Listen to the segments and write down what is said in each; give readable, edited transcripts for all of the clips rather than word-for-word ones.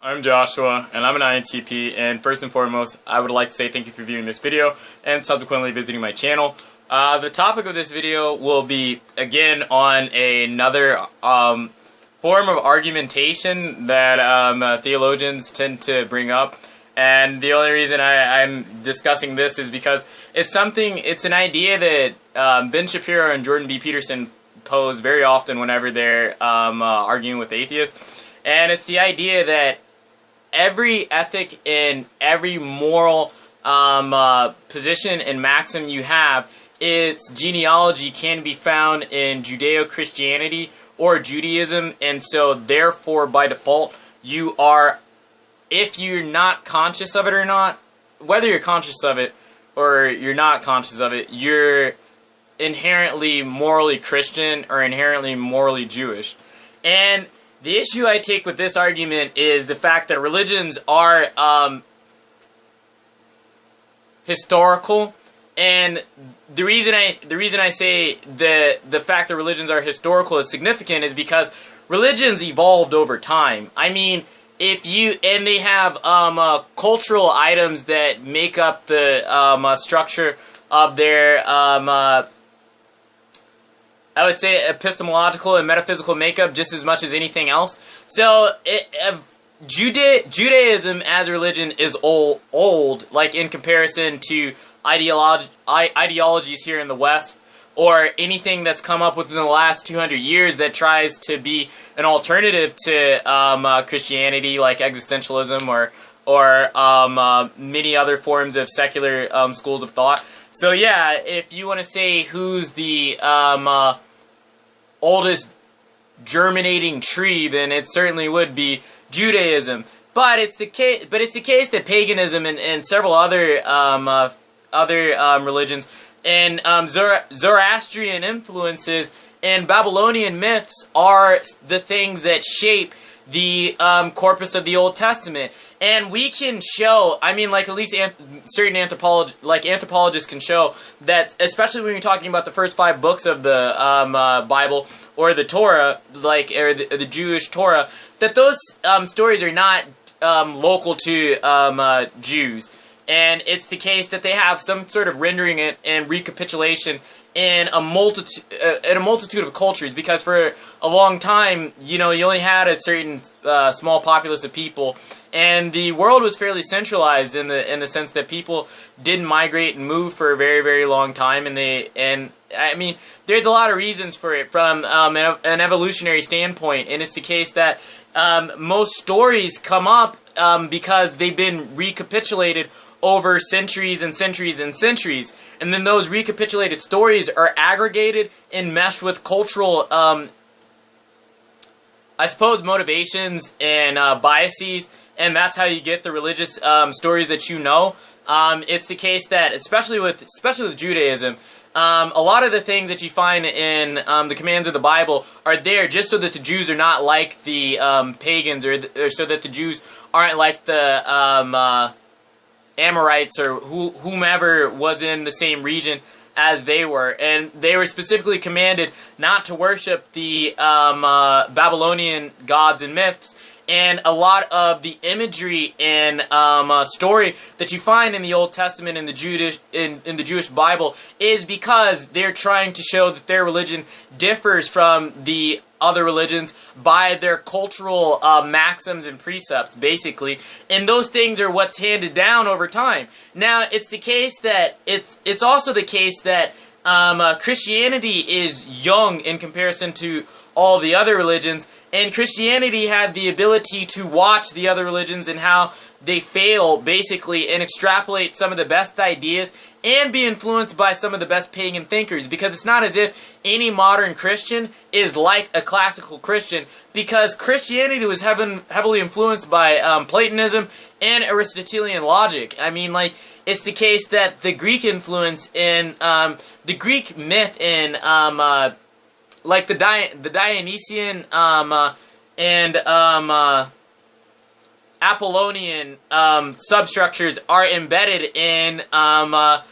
I'm Joshua, and I'm an INTP, and first and foremost, I would like to say thank you for viewing this video, and subsequently visiting my channel. The topic of this video will be, again, on another form of argumentation that theologians tend to bring up, and the only reason I'm discussing this is because it's an idea that Ben Shapiro and Jordan B. Peterson pose very often whenever they're arguing with atheists, and it's the idea that every ethic and every moral position and maxim you have, its genealogy can be found in Judeo-Christianity or Judaism, and so therefore by default you are, if you're not conscious of it or not, whether you're conscious of it or you're not conscious of it, you're inherently morally Christian or inherently morally Jewish. And the issue I take with this argument is the fact that religions are historical, and the reason I say the fact that religions are historical is significant is because religions evolved over time. I mean, and they have cultural items that make up the structure of their I would say epistemological and metaphysical makeup just as much as anything else. So Judaism as a religion is old, like in comparison to ideologies here in the West, or anything that's come up within the last 200 years that tries to be an alternative to Christianity, like existentialism or many other forms of secular schools of thought. So yeah, if you want to say who's the oldest germinating tree, then it certainly would be Judaism. But it's the case that paganism and several other religions and Zoroastrian influences and Babylonian myths are the things that shape the corpus of the Old Testament. And we can show, I mean, like at least certain anthropologists can show that, especially when you're talking about the first 5 books of the Bible or the Torah, or the Jewish Torah, that those stories are not local to Jews. And it's the case that they have some sort of rendering it and recapitulation in a multitude of cultures, because for a long time, you only had a certain small populace of people, and the world was fairly centralized in the sense that people didn't migrate and move for a very, very long time, and I mean, there's a lot of reasons for it from an evolutionary standpoint, and it's the case that most stories come up because they've been recapitulated over centuries and centuries and centuries, and then those recapitulated stories are aggregated and meshed with cultural, I suppose, motivations and biases, and that's how you get the religious stories that you know. It's the case that, especially with Judaism, a lot of the things that you find in the commands of the Bible are there just so that the Jews are not like the pagans, or so that the Jews aren't like the Amorites or whomever was in the same region as they were. And they were specifically commanded not to worship the Babylonian gods and myths. And a lot of the imagery and story that you find in the Old Testament and in the Jewish Bible is because they're trying to show that their religion differs from the other religions by their cultural maxims and precepts, basically, and those things are what's handed down over time. Now, it's the case that it's also the case that Christianity is young in comparison to all the other religions, and Christianity had the ability to watch the other religions and how they fail, basically, and extrapolate some of the best ideas and be influenced by some of the best pagan thinkers, because it's not as if any modern Christian is like a classical Christian, because Christianity was heavily influenced by Platonism and Aristotelian logic. I mean, like, it's the case that the Greek influence in the Greek myth in like the Dionysian and Apollonian substructures are embedded in the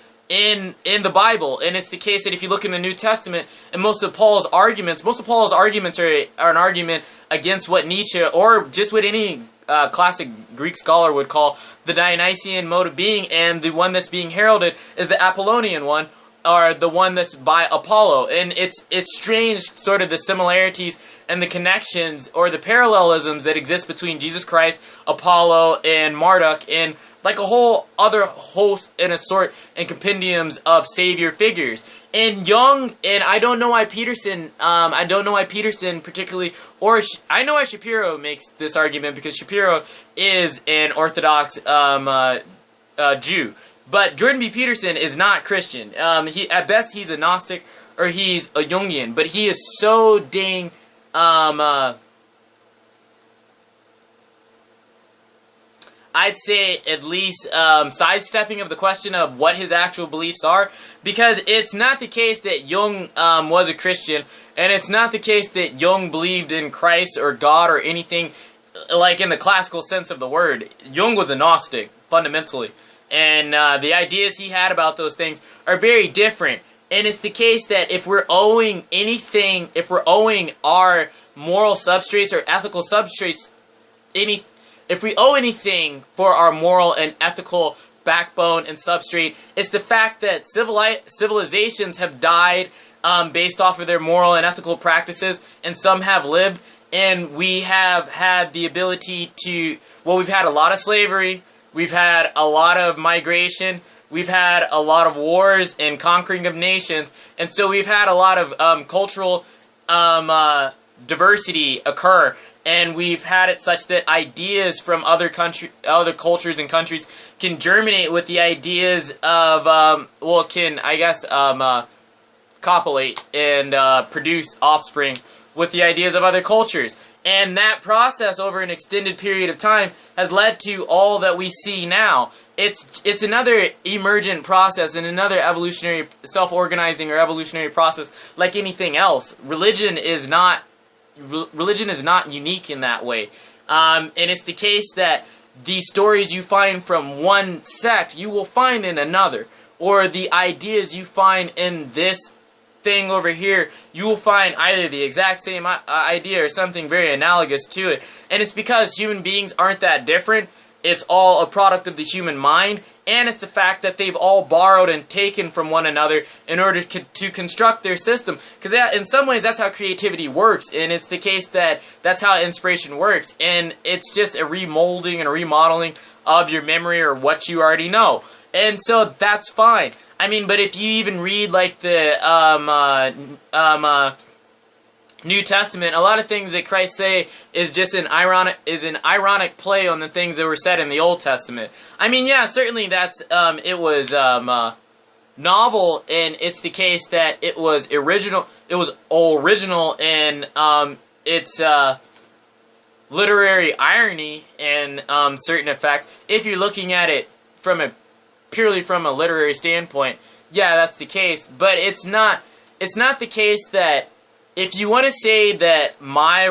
Bible, and it's the case that if you look in the New Testament, and most of Paul's arguments are an argument against what Nietzsche or just what any classic Greek scholar would call the Dionysian mode of being, and the one that's being heralded is the Apollonian one, or the one that's by Apollo. And it's strange, sort of the similarities and the connections or the parallelisms that exist between Jesus Christ, Apollo, and Marduk, and like a whole other host and assort and compendiums of savior figures. And Jung, and I don't know why Peterson particularly, or I know why Shapiro makes this argument, because Shapiro is an Orthodox Jew. But Jordan B. Peterson is not Christian. At best, he's a Gnostic, or he's a Jungian. But he is so dang, I'd say at least sidestepping of the question of what his actual beliefs are. Because it's not the case that Jung was a Christian, and it's not the case that Jung believed in Christ or God or anything like in the classical sense of the word. Jung was a Gnostic, fundamentally. And the ideas he had about those things are very different. And it's the case that if we're owing anything, if we're owing our moral substrates or ethical substrates, if we owe anything for our moral and ethical backbone and substrate, it's the fact that civilizations have died based off of their moral and ethical practices, and some have lived, and we have had the ability to, well, we've had a lot of slavery, we've had a lot of migration, we've had a lot of wars and conquering of nations, and so we've had a lot of cultural diversity occur, and we've had it such that ideas from other cultures and countries can germinate with the ideas of, copulate and produce offspring with the ideas of other cultures. And that process over an extended period of time has led to all that we see now. It's another emergent process and another evolutionary, self-organizing or evolutionary process like anything else. Religion is not unique in that way. And it's the case that the stories you find from one sect, you will find in another. Or the ideas you find in this thing over here, you will find either the exact same idea or something very analogous to it. And it's because human beings aren't that different. It's all a product of the human mind, and it's the fact that they've all borrowed and taken from one another in order to construct their system. Because in some ways, that's how creativity works, and it's the case that that's how inspiration works. And it's just a remolding and a remodeling of your memory or what you already know. And so that's fine. I mean, but if you even read like the New Testament, a lot of things that Christ say is just an ironic play on the things that were said in the Old Testament. I mean, yeah, certainly that's it was novel, and it's the case that it was original. It was original, and it's literary irony and certain effects. If you're looking at it from purely from a literary standpoint, yeah, that's the case. But it's not the case that if you want to say that my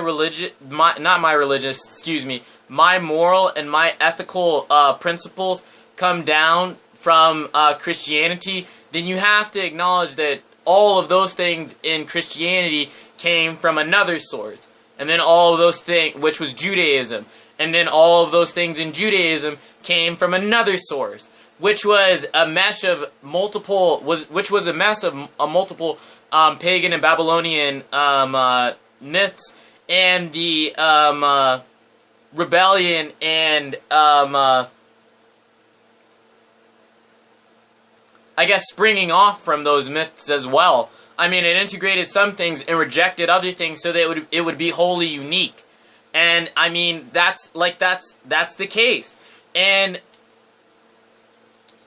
moral and my ethical principles come down from Christianity, then you have to acknowledge that all of those things in Christianity came from another source. And then all of those things, which was Judaism. And then all of those things in Judaism came from another source, which was a mesh of multiple, multiple pagan and Babylonian myths, and the rebellion and I guess springing off from those myths as well. I mean, it integrated some things and rejected other things so that it would be wholly unique. And I mean, that's the case. And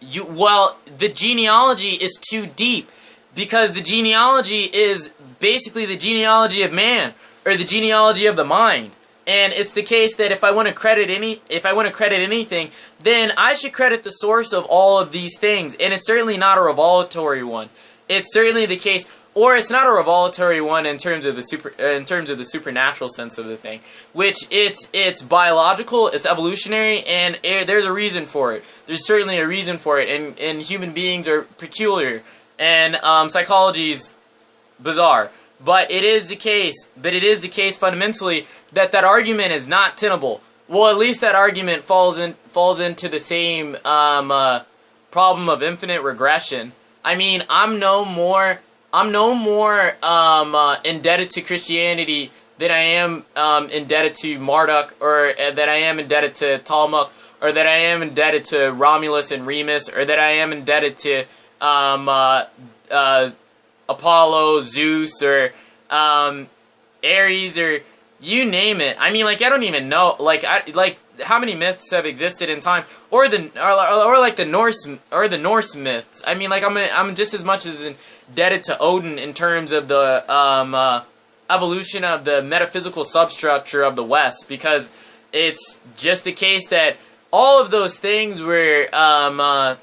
the genealogy is too deep, because the genealogy is basically the genealogy of man, or the genealogy of the mind. And it's the case that if I want to credit anything, then I should credit the source of all of these things. And it's certainly not a revelatory one. It's certainly the case, or it's not a revelatory one in terms of the supernatural sense of the thing, which it's biological, it's evolutionary, and there's a reason for it. There's certainly a reason for it, and human beings are peculiar, and psychology is bizarre. But it is the case fundamentally that argument is not tenable. well, at least that argument falls into the same problem of infinite regression. I mean, I'm no more indebted to Christianity than I am indebted to Marduk, or that I am indebted to Tiamat, or that I am indebted to Romulus and Remus, or that I am indebted to Apollo, Zeus, or Ares, or you name it. I mean, like, I don't even know, like, how many myths have existed in time, or like the Norse myths. I mean, like, I'm just as much as indebted to Odin in terms of the evolution of the metaphysical substructure of the West, because it's just the case that all of those things were at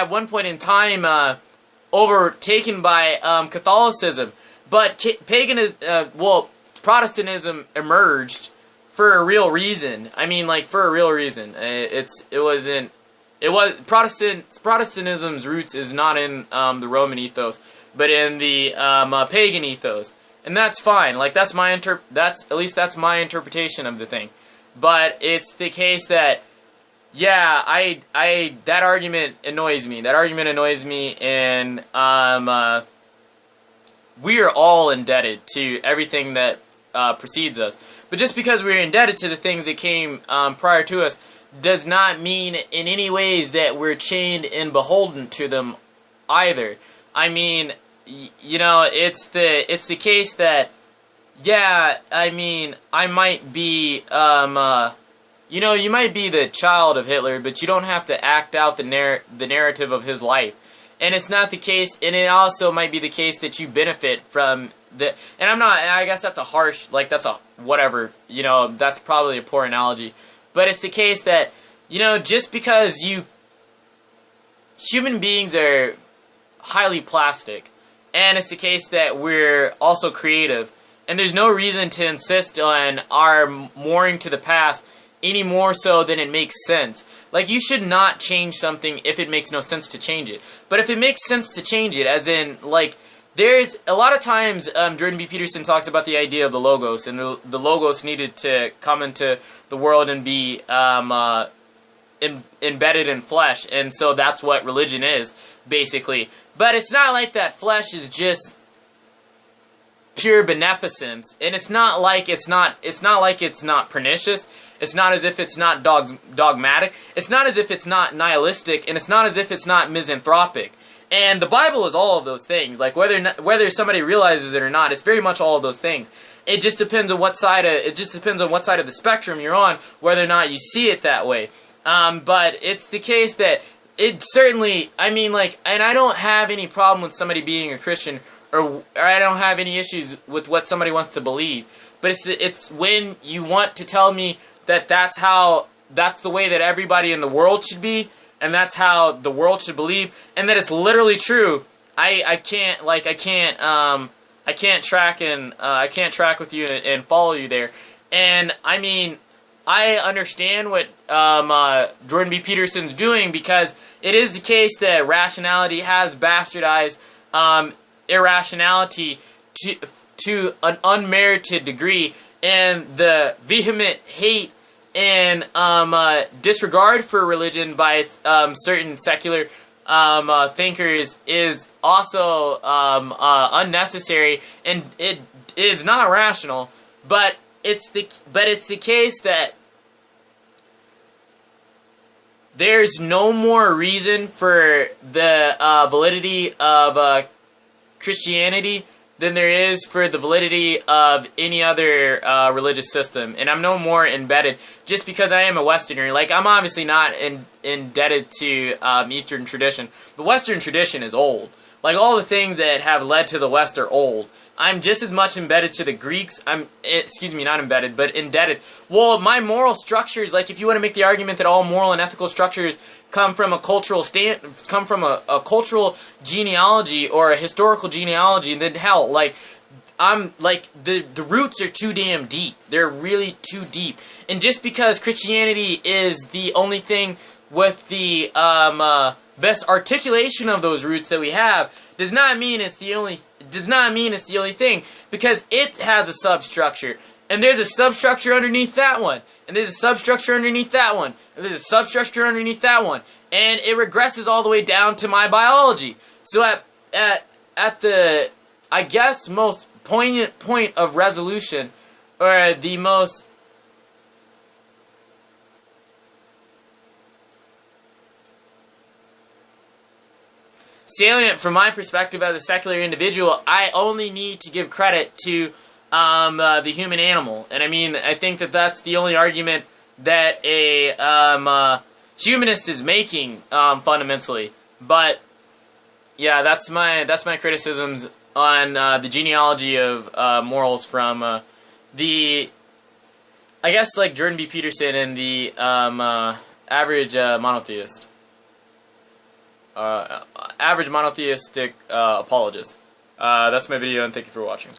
one point in time overtaken by Catholicism, but Protestantism emerged for a real reason. I mean, like, for a real reason. Protestantism's roots is not in the Roman ethos, but in the pagan ethos, and that's fine. Like, that's my interpretation of the thing. But it's the case that, yeah, that argument annoys me. That argument annoys me, and we are all indebted to everything that precedes us. But just because we're indebted to the things that came prior to us does not mean in any ways that we're chained and beholden to them either. I mean, you know, it's the case that, yeah, I mean, I might be, you know, you might be the child of Hitler, but you don't have to act out the narrative of his life. And it's not the case, and it also might be the case that you benefit from the, and I guess that's a harsh, like, that's a, whatever, you know, that's probably a poor analogy. But it's the case that, you know, just because human beings are highly plastic, and it's the case that we're also creative, and there's no reason to insist on our mooring to the past any more so than it makes sense. Like, you should not change something if it makes no sense to change it. But if it makes sense to change it, as in, like, there's a lot of times Jordan B. Peterson talks about the idea of the Logos, and the Logos needed to come into the world and be embedded in flesh, and so that's what religion is, basically. But it's not like that flesh is just pure beneficence, and it's not like it's not pernicious. It's not as if it's not dogmatic. It's not as if it's not nihilistic, and it's not as if it's not misanthropic. And the Bible is all of those things. Like, whether somebody realizes it or not, it's very much all of those things. It just depends on what side of the spectrum you're on, whether or not you see it that way. But it's the case that it certainly, I mean, like, and I don't have any problem with somebody being a Christian, or I don't have any issues with what somebody wants to believe. But it's when you want to tell me that that's the way that everybody in the world should be, and that's how the world should believe, and that it's literally true. I can't track with you and follow you there. And I mean, I understand what Jordan B. Peterson's doing, because it is the case that rationality has bastardized irrationality to an unmerited degree, and the vehement hate and disregard for religion by certain secular thinkers is also unnecessary, and it is not rational. But it's the case that there's no more reason for the validity of Christianity than there is for the validity of any other religious system. And I'm no more embedded just because I am a Westerner. Like, I'm obviously not indebted to Eastern tradition, but Western tradition is old. Like, all the things that have led to the West are old. I'm just as much embedded to the Greeks. Not embedded, but indebted. Well, my moral structures, like, if you want to make the argument that all moral and ethical structures come from a cultural cultural genealogy or a historical genealogy, then hell, like, the roots are too damn deep. They're really too deep. And just because Christianity is the only thing with the best articulation of those roots that we have does not mean it's the only thing, because it has a substructure. and there's a substructure underneath that one, and there's a substructure underneath that one, and there's a substructure underneath that one, and it regresses all the way down to my biology. So at the, I guess, most poignant point of resolution, or the most salient from my perspective as a secular individual, I only need to give credit to the human animal. And I mean, I think that that's the only argument that a humanist is making, fundamentally. But yeah, that's my criticisms on the genealogy of morals from the, I guess, like Jordan B. Peterson and the average monotheist. Average monotheistic apologist. That's my video, and thank you for watching.